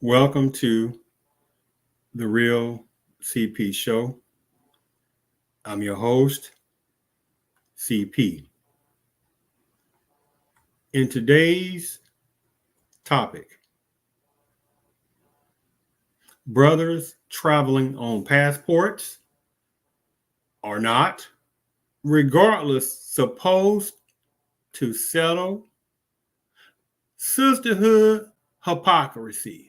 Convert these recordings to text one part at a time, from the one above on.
Welcome to the Real CP Show. I'm your host, CP. In today's topic, brothers traveling on passports are not, regardless, supposed to settle sisterhood hypocrisy.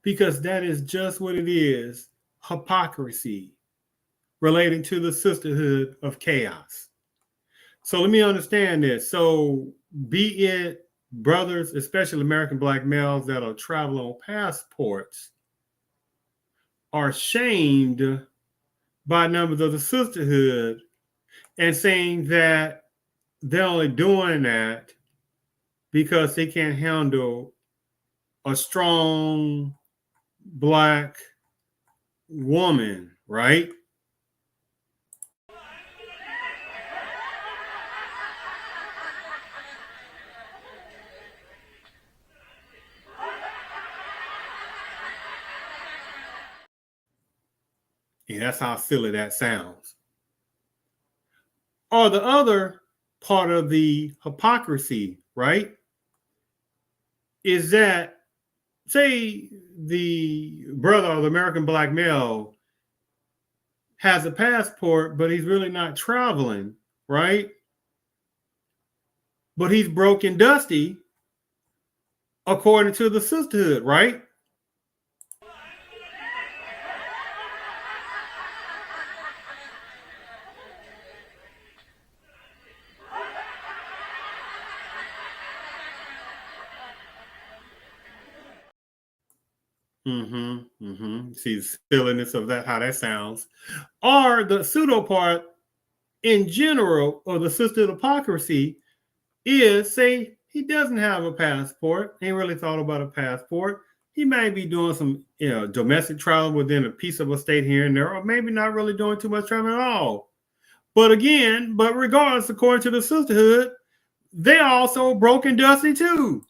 Because that is just what it is, hypocrisy relating to the sisterhood of chaos. So let me understand this. So be it brothers, especially American black males that are traveling on passports, are shamed by members of the sisterhood and saying that they're only doing that because they can't handle a strong black woman, right? Yeah, that's how silly that sounds. Or the other part of the hypocrisy, right, is that, say, the brother or the American black male has a passport, but he's really not traveling, right? But he's broke and dusty, according to the sisterhood, right? See the silliness of that, how that sounds. Or the pseudo part in general, or the sisterhood hypocrisy, is, say, he doesn't have a passport, ain't really thought about a passport. He may be doing some, domestic travel within a piece of a state here and there, or maybe not really doing too much traveling at all. But regardless, according to the sisterhood, they're also broke and dusty too.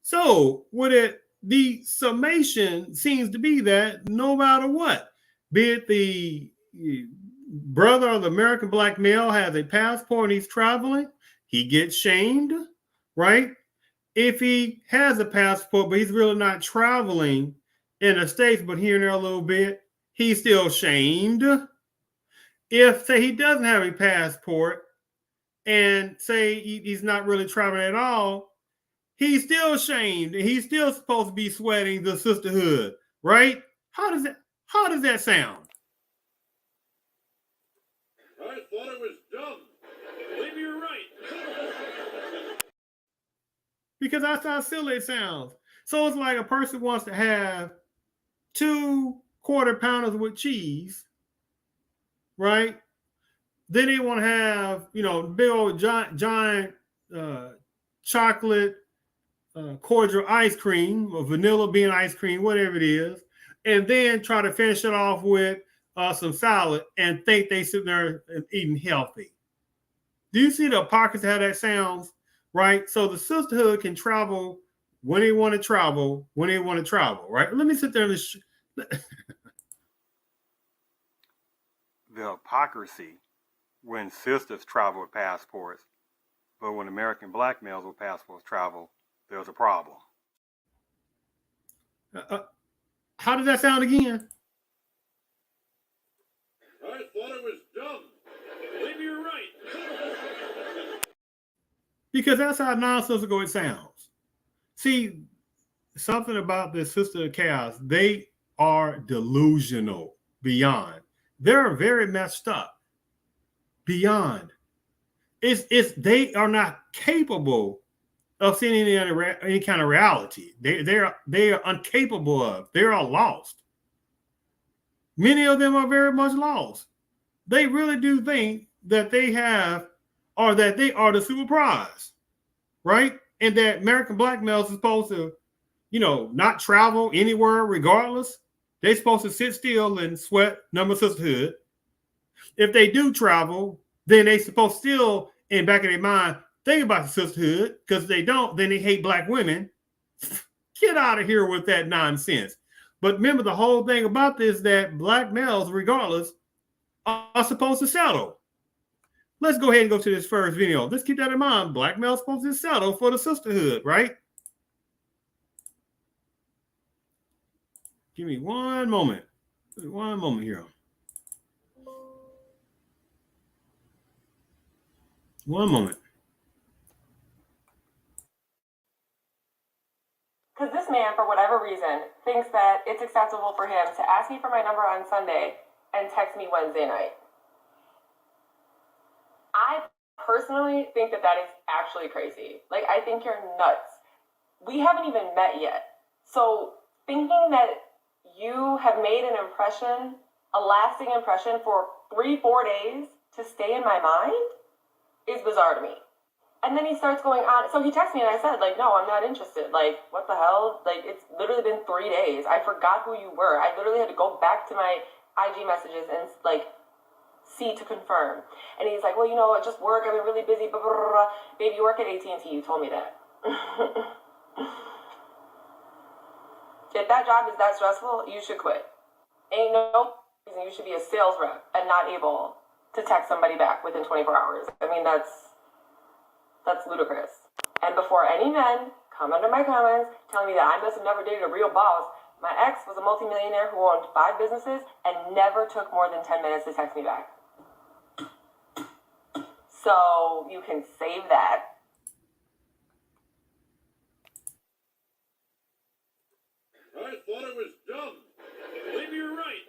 So the summation seems to be that no matter what, be it the brother of the American black male has a passport and he's traveling, he gets shamed, right? If he has a passport, but he's really not traveling in the States, but here and there a little bit, he's still shamed. If, say, he doesn't have a passport and say he's not really traveling at all, he's still shamed and he's still supposed to be sweating the sisterhood, right? How does that sound? I thought it was dumb. Maybe you're right. Because that's how silly it sounds. So it's like a person wants to have 2 quarter pounders with cheese, right? Then they want to have, big old giant chocolate cordial ice cream or vanilla bean ice cream, whatever it is, and then try to finish it off with some salad and think they sit there and eating healthy. Do you see the hypocrisy how that sounds? Right? So the sisterhood can travel when they want to travel, right? Let me sit there and the hypocrisy when sisters travel with passports, but when American black males with passports travel, there's a problem. How does that sound again? because that's how nonsensical it sounds. See, something about this sister of chaos, they are delusional beyond. They're very messed up beyond. It's they are not capable of seeing any kind of reality. They are incapable of. They are lost. Many of them are very much lost. They really do think that they have, or that they are the super prize, right? And that American black males are supposed to, not travel anywhere regardless. They're supposed to sit still and sweat number sisterhood. If they do travel, then they supposed to still, in back of their mind, think about the sisterhood, because if they don't, then they hate black women. Get out of here with that nonsense. But remember, the whole thing about this, that black males, regardless, are supposed to settle. Let's go ahead and go to this first video. Let's keep that in mind. Black males supposed to settle for the sisterhood, right? Give me one moment. One moment here. One moment. Because this man, for whatever reason, thinks that it's acceptable for him to ask me for my number on Sunday and text me Wednesday night. I personally think that is actually crazy. Like, I think you're nuts. We haven't even met yet. So thinking that you have made an impression, a lasting impression for 3-4 days to stay in my mind is bizarre to me. And then he starts going on. So he texted me and I said, like, no, I'm not interested. Like, what the hell? Like, it's literally been 3 days. I forgot who you were. I literally had to go back to my IG messages and, like, see to confirm. And he's like, well, just work. I've been really busy. Blah, blah, blah, blah. Baby, you work at AT&T. You told me that. If that job is that stressful, you should quit. Ain't no reason you should be a sales rep and not able to text somebody back within 24 hours. I mean, that's ludicrous. And before any men come under my comments telling me that I must have never dated a real boss, my ex was a multimillionaire who owned 5 businesses and never took more than 10 minutes to text me back. So you can save that. I thought it was dumb. Maybe you're right.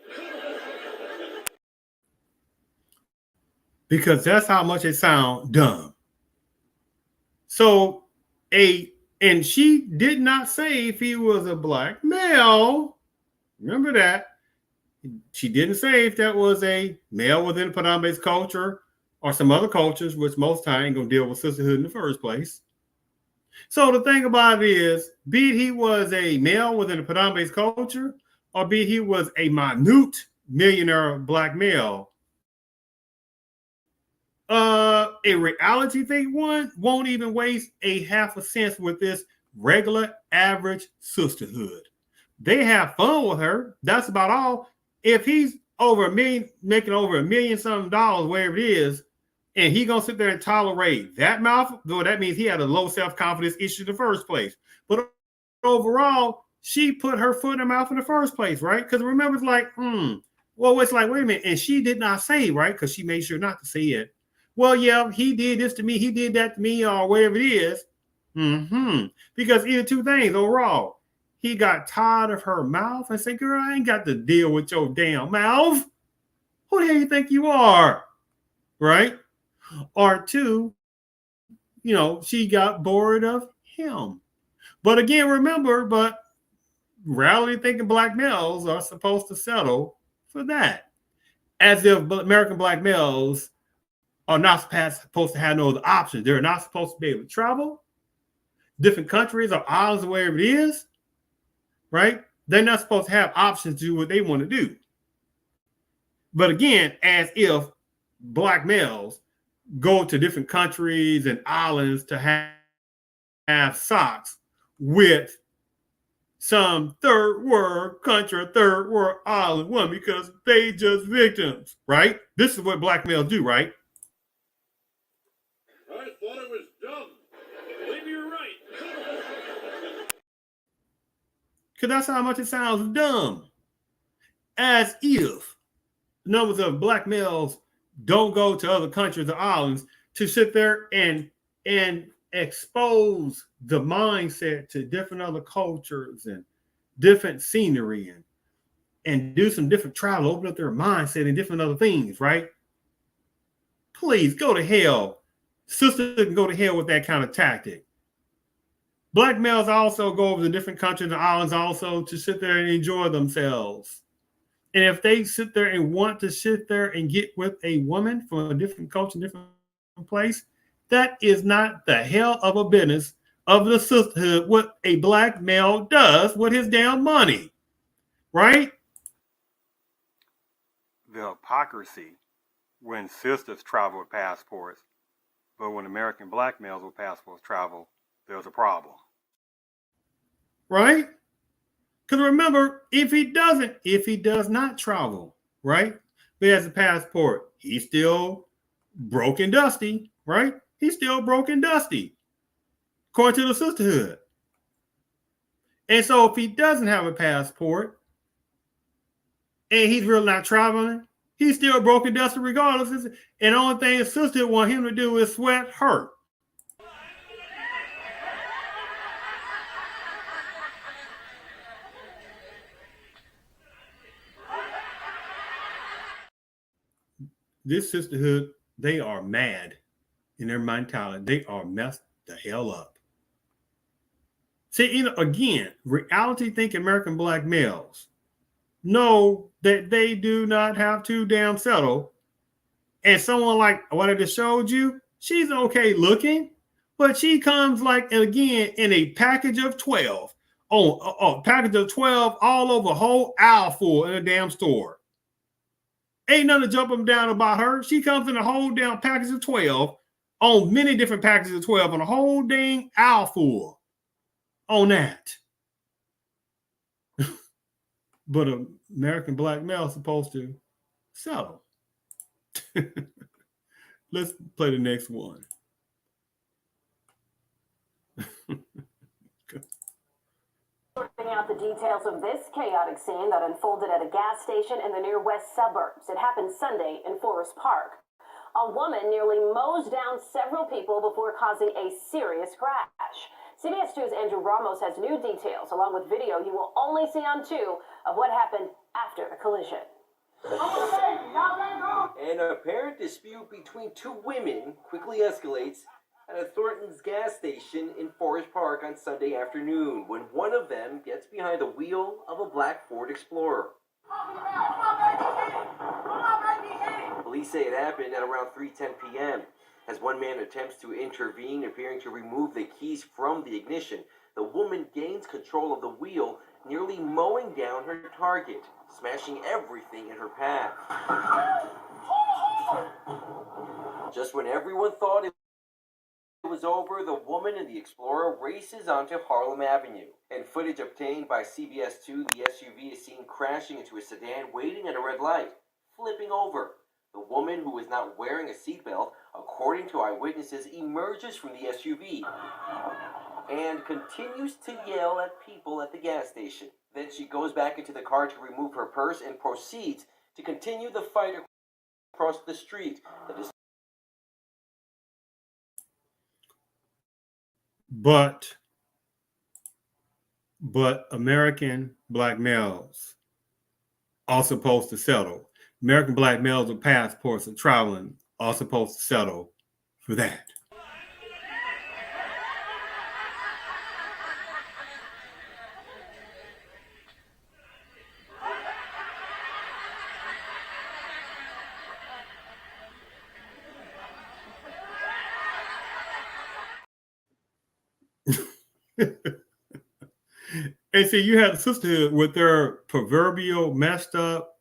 Because that's how much it sounds dumb. So and she did not say if he was a black male. Remember that. She didn't say if that was a male within Padambe's culture or some other cultures, which most time ain't gonna deal with sisterhood in the first place. So the thing about it is, be it he was a male within the Padambe's culture, or be it he was a minute millionaire black male, a reality thing won't even waste a half a cent with this regular average sisterhood. They have fun with her. That's about all. If he's over $1 million, making over $1 million something dollars, wherever it is, and he gonna sit there and tolerate that mouth, well, that means he had a low self-confidence issue in the first place. But overall, she put her foot in her mouth in the first place, right? Because remember, it's like, well, it's like, wait a minute, and she did not say, right? Because she made sure not to say it. Well, yeah, he did this to me, he did that to me, or whatever it is. Because either two things overall. He got tired of her mouth and said, girl, I ain't got to deal with your damn mouth. Who the hell you think you are? Right? Or two, she got bored of him. But again, remember, reality thinking black males are supposed to settle for that. As if American black males are not supposed to have no other options. They're not supposed to be able to travel different countries or islands or wherever it is, right? They're not supposed to have options to do what they want to do. But again, as if black males go to different countries and islands to have seox with some third world country, third world island woman because they just victims, right? This is what black males do, right? I thought it was dumb. Maybe you're right. Because that's how much it sounds dumb. As if numbers of black males don't go to other countries or islands to sit there and expose the mindset to different other cultures and different scenery and do some different travel, open up their mindset and different other things, right? Please go to hell. Sisters can go to hell with that kind of tactic. Black males also go over to different countries and islands also to sit there and enjoy themselves. And if they sit there and want to sit there and get with a woman from a different culture, different place, that is not the hell of a business of the sisterhood, what a black male does with his damn money, right? The hypocrisy when sisters travel with passports, but when American black males with passports travel, there's a problem. Right? Because remember, if he does not travel, right? He has a passport, he's still broke and dusty, right? He's still broke and dusty, according to the sisterhood. And so if he doesn't have a passport and he's really not traveling, he's still broke and dusty regardless. And the only thing the sisterhood want him to do is sweat her. This sisterhood, they are mad in their mentality. They are messed the hell up. See, again, reality thinking American black males know that they do not have to damn settle. And someone like what I just showed you, she's okay looking, but she comes like, again, in a package of 12. Oh, package of 12 all over a whole aisle full in a damn store. Ain't nothing to jump up and down about her. She comes in a whole damn package of 12 on many different packages of 12 on a whole dang aisle full on that. But an American black male is supposed to settle. Let's play the next one. Sorting out the details of this chaotic scene that unfolded at a gas station in the near west suburbs. It happened Sunday in Forest Park. A woman nearly mows down several people before causing a serious crash. CBS 2's Andrew Ramos has new details, along with video you will only see on 2 of what happened after the collision. An apparent dispute between 2 women quickly escalates at a Thornton's gas station in Forest Park on Sunday afternoon when one of them gets behind the wheel of a black Ford Explorer. Police say it happened at around 3:10 p.m. As one man attempts to intervene, appearing to remove the keys from the ignition, the woman gains control of the wheel, nearly mowing down her target, smashing everything in her path. Just when everyone thought it was over, the woman in the Explorer races onto Harlem Avenue. In footage obtained by CBS 2, the SUV is seen crashing into a sedan waiting at a red light, flipping over. The woman, who is not wearing a seatbelt, according to eyewitnesses, emerges from the SUV and continues to yell at people at the gas station. Then she goes back into the car to remove her purse and proceeds to continue the fight across the street. But American black males are supposed to settle. American black males with passports and traveling are supposed to settle for that. And see, you have the sisterhood with their proverbial messed up,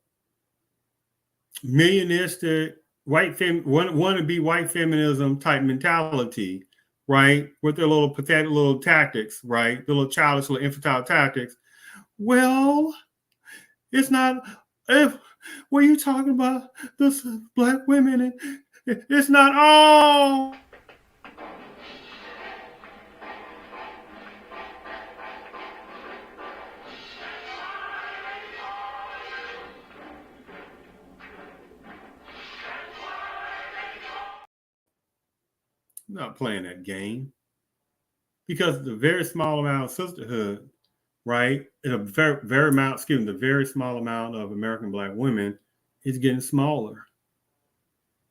millionistic, wannabe white feminism type mentality, right? With their little pathetic little tactics, right? The little childish, little infantile tactics. Well, it's not. Were you talking about this black women? It's not all. Not playing that game. because the very small amount of sisterhood, right, and a very amount, excuse me, the very small amount of American Black women is getting smaller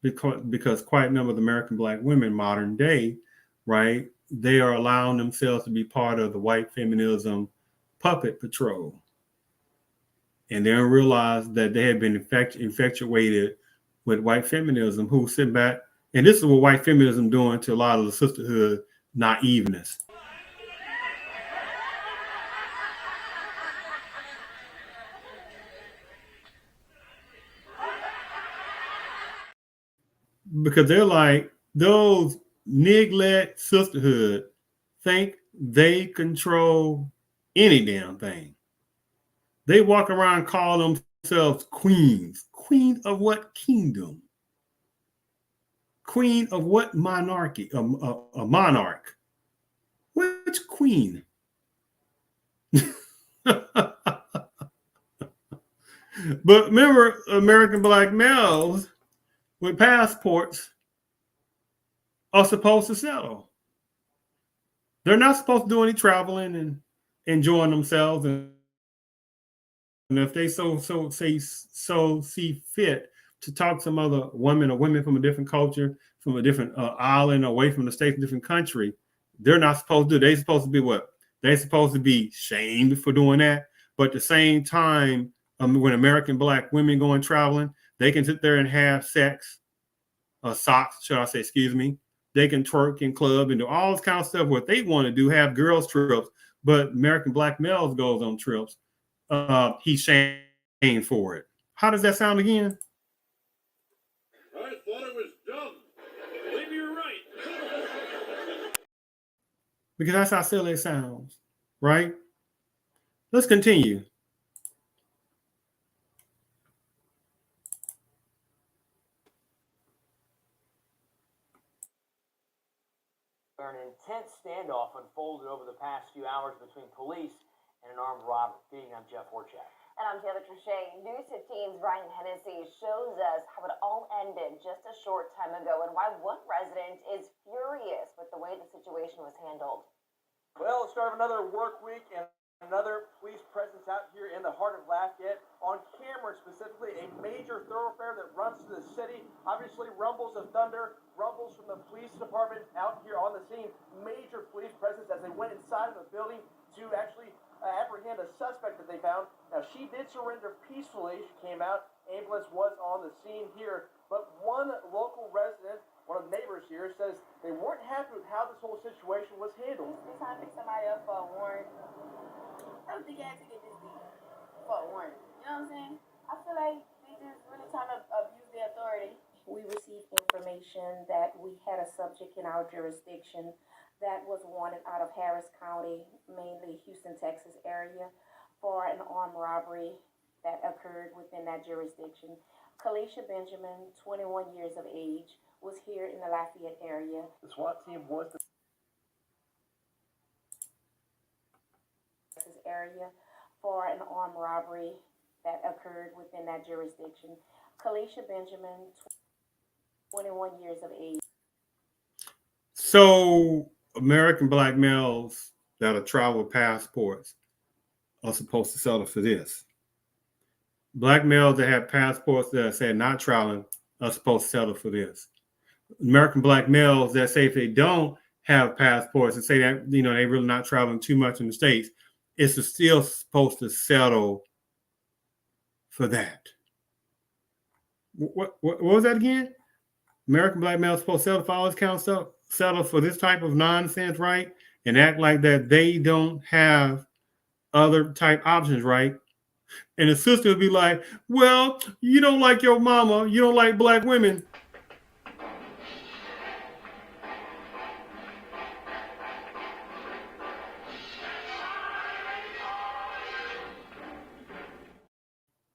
because quite a number of American Black women modern day, right, they are allowing themselves to be part of the white feminism puppet patrol. And they don't realize that they have been infatuated with white feminism, who sit back, and this is what white feminism doing to a lot of the sisterhood naiveness. Because they're like, those neglect sisterhood think they control any damn thing. They walk around calling themselves queens. Queen of what kingdom? Queen of what monarchy? A monarch. Which queen? But remember, American Black males with passports are supposed to settle. They're not supposed to do any traveling and enjoying themselves. And if they so see fit to talk to some other women or women from a different culture, from a different island, away from the States, a different country, they're not supposed to do. They're supposed to be what? They're supposed to be shamed for doing that. But at the same time, when American Black women going traveling, they can sit there and have sex, socks, should I say, excuse me. They can twerk and club and do all this kind of stuff. What they want to do, have girls trips, but American Black males goes on trips. He's shamed for it. How does that sound again? I thought it was dumb. Maybe you're right. Because that's how silly it sounds, right? Let's continue. An intense standoff unfolded over the past few hours between police and an armed robber. I'm Jeff Horchak. And I'm Taylor Trichet. News 15's Ryan Hennessy shows us how it all ended just a short time ago and why one resident is furious with the way the situation was handled. Well, it's start of another work week and another police presence out here in the heart of Lafayette. On camera, specifically, a major thoroughfare that runs through the city. Obviously, rumbles of thunder, rumbles from the police department out here on the scene. Major police presence as they went inside of the building to actually apprehend a suspect that they found. Now, she did surrender peacefully. She came out. Ambulance was on the scene here. But one local resident, one of the neighbors here, says they weren't happy with how this whole situation was handled. This time pick somebody up for a warrant. I don't think I had to get this deep for a warrant. You know what I'm saying? I feel like they just really trying to abuse their authority. We received information that we had a subject in our jurisdiction that was wanted out of Harris County, mainly Houston, Texas area, for an armed robbery that occurred within that jurisdiction. Kalisha Benjamin, 21 years of age, was here in the Lafayette area. The SWAT team was the Texas area for an armed robbery that occurred within that jurisdiction. Kalisha Benjamin, 21 years of age. So American Black males that are travel with passports are supposed to settle for this. Black males that have passports that say not traveling are supposed to settle for this. American Black males that say if they don't have passports and say that, you know, they're really not traveling too much in the States, it's still supposed to settle for that. What was that again? American Black males supposed to settle for all this kind of stuff, settle for this type of nonsense, right? And act like that they don't have other type options, right? And the sister would be like, well, you don't like your mama, you don't like Black women.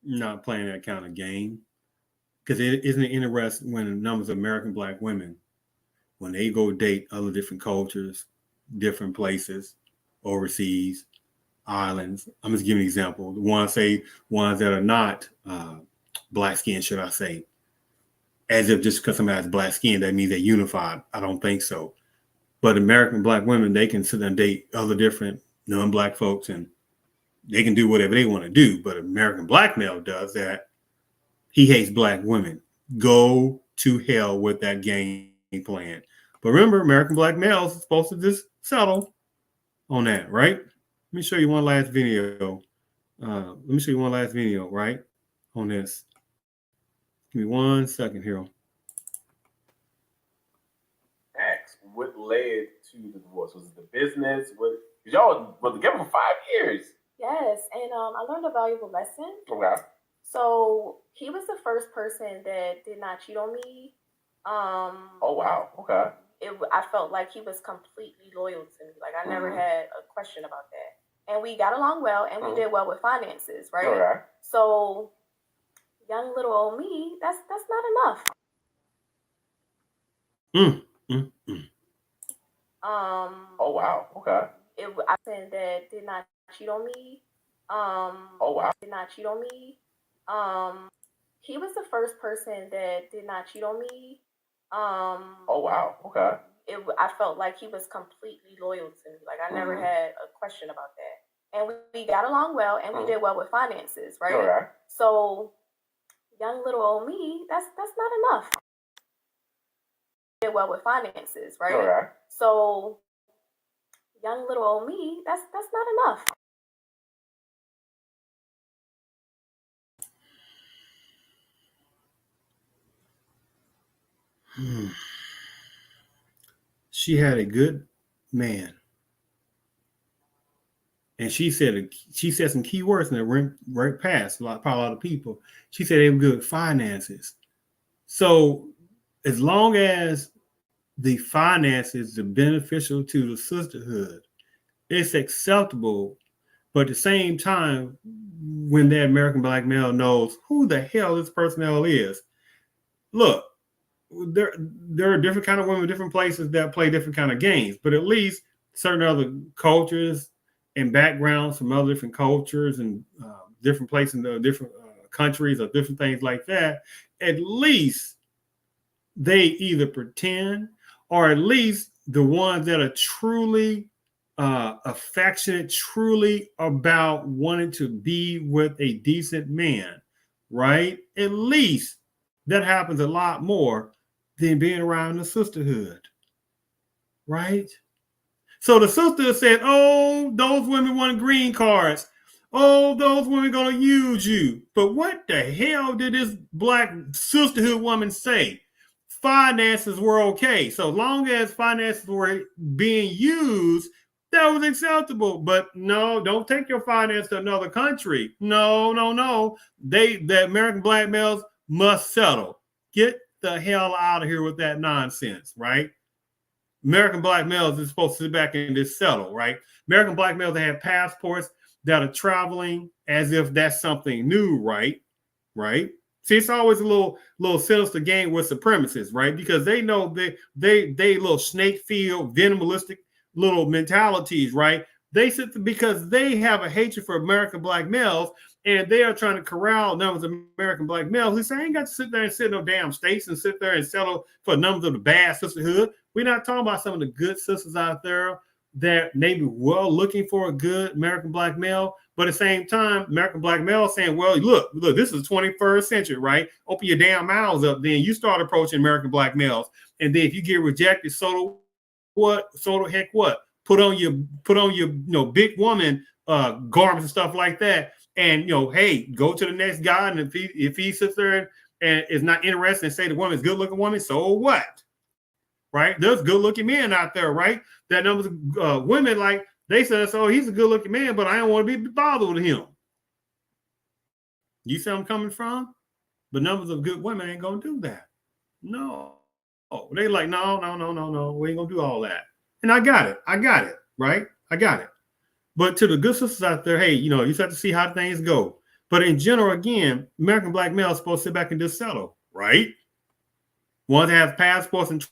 Not playing that kind of game. Because it isn't interesting when the numbers of American Black women, when they go date other different cultures, different places, overseas, islands. I'm just giving an example. The ones that are not black skin, should I say, as if just because somebody has black skin, that means they're unified. I don't think so. But American black women, they can sit there and date other different non-black folks, and they can do whatever they want to do. But American black male does that. He hates black women. Go to hell with that game plan. But remember, American black males are supposed to just settle on that, right? Let me show you one last video. Right, on this. Give me 1 second here. Ask what led to the divorce. Was it the business? What? Because y'all were together for 5 years. Yes, and I learned a valuable lesson. Okay. So he was the first person that did not cheat on me. Oh wow. Okay. I felt like he was completely loyal to me. Like I never had a question about that. And we got along well, and we did well with finances, right? Okay. So young little old me, that's not enough. Oh wow. Okay. I said that did not cheat on me. Oh wow. Did not cheat on me. He was the first person that did not cheat on me. Oh wow. Okay. I felt like he was completely loyal to me. Like I never had a question about that. And we got along well, and we did well with finances, right? Okay. So young little old me, that's not enough. Did well with finances, right? Okay. So young little old me, that's not enough. She had a good man, and she said some key words, and it went right past probably a lot of people. She said they were good finances. So as long as the finances are beneficial to the sisterhood, it's acceptable. But at the same time, when that American black male knows who the hell this personnel is, look, there are different kind of women, different places that play different kind of games. But at least certain other cultures and backgrounds from other different cultures and different places in different countries or different things like that, at least they either pretend, or at least the ones that are truly affectionate, truly about wanting to be with a decent man, right? At least that happens a lot more than being around the sisterhood, right? So the sister said, oh, those women want green cards. Oh, those women going to use you. But what the hell did this black sisterhood woman say? Finances were okay. So long as finances were being used, that was acceptable. But no, don't take your finance to another country. No. The American black males must settle. Get the hell out of here with that nonsense, right? American black males are supposed to sit back and just settle, right? American black males that have passports that are traveling as if that's something new, right? See, it's always a little sinister game with supremacists, right? Because they know they little snake field, venomalistic little mentalities, right? They sit because they have a hatred for American black males, and they are trying to corral numbers of American black males who say, I ain't got to sit there and sit in no damn states and sit there and settle for numbers of the bad sisterhood. We're not talking about some of the good sisters out there that maybe well looking for a good American black male, but at the same time, American black male saying, well, look, this is the 21st century, right? Open your damn mouths up, then you start approaching American black males. And then if you get rejected, so what? So the heck what? Put on your big woman garments and stuff like that. And hey, go to the next guy. And if he sits there and is not interested and say the woman's good looking woman, so what? Right? There's good looking men out there, right? That numbers of women, like they said, so he's a good looking man, but I don't want to be bothered with him. You see where I'm coming from? But numbers of good women ain't gonna do that. No. They like, no, we ain't gonna do all that. And I got it, right? I got it. But to the good sisters out there, hey, you just have to see how things go. But in general, again, American black males are supposed to sit back and just settle, right? Ones that have passports and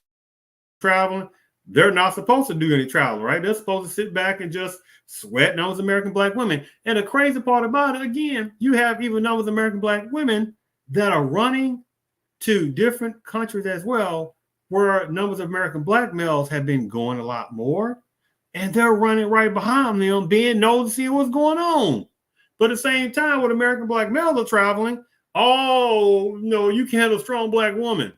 traveling, they're not supposed to do any traveling, right? They're supposed to sit back and just sweat numbers of American black women. And the crazy part about it, again, you have even numbers of American black women that are running to different countries as well where numbers of American black males have been going a lot more, and they're running right behind them, being nosy what's going on. But at the same time, when American black males are traveling, oh no, you can't have a strong black woman.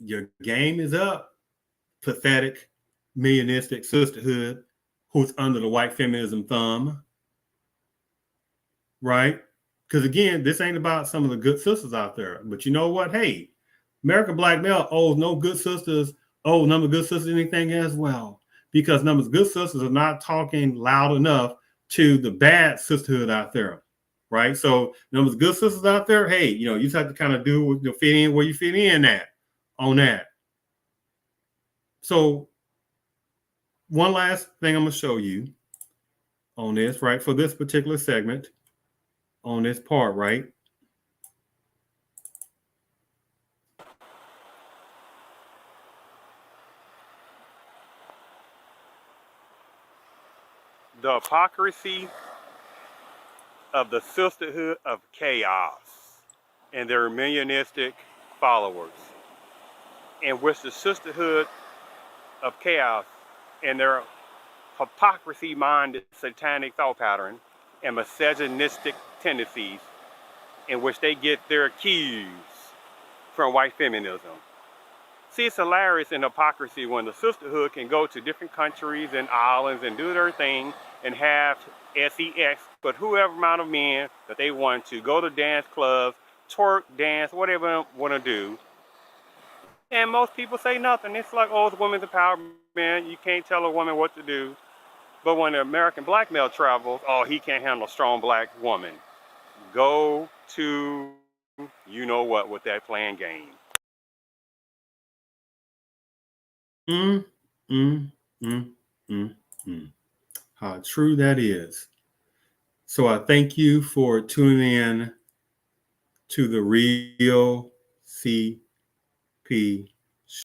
Your game is up, pathetic, millionistic sisterhood who's under the white feminism thumb, right? Because again, this ain't about some of the good sisters out there. But you know what? Hey, American black male owes no good sisters, number of good sisters anything as well. Because numbers of good sisters are not talking loud enough to the bad sisterhood out there, right? So numbers of good sisters out there, hey, you just have to kind of do fit in where you fit in at on that. So one last thing I'm going to show you on this, right, for this particular segment, on this part, right? The hypocrisy of the Sistahood of Chaos and their millionistic followers, in which the Sisterhood of Chaos and their hypocrisy-minded satanic thought pattern and misogynistic tendencies, in which they get their cues from white feminism. See, it's hilarious in hypocrisy when the sisterhood can go to different countries and islands and do their thing and have sex, but whoever amount of men that they want to go to dance clubs, twerk, dance, whatever they want to do. And most people say nothing. It's like, oh, it's women's empowerment. You can't tell a woman what to do. But when the American black male travels, oh, he can't handle a strong black woman. Go to you know what with that playing game. How true that is. So I thank you for tuning in to the Real CP Show.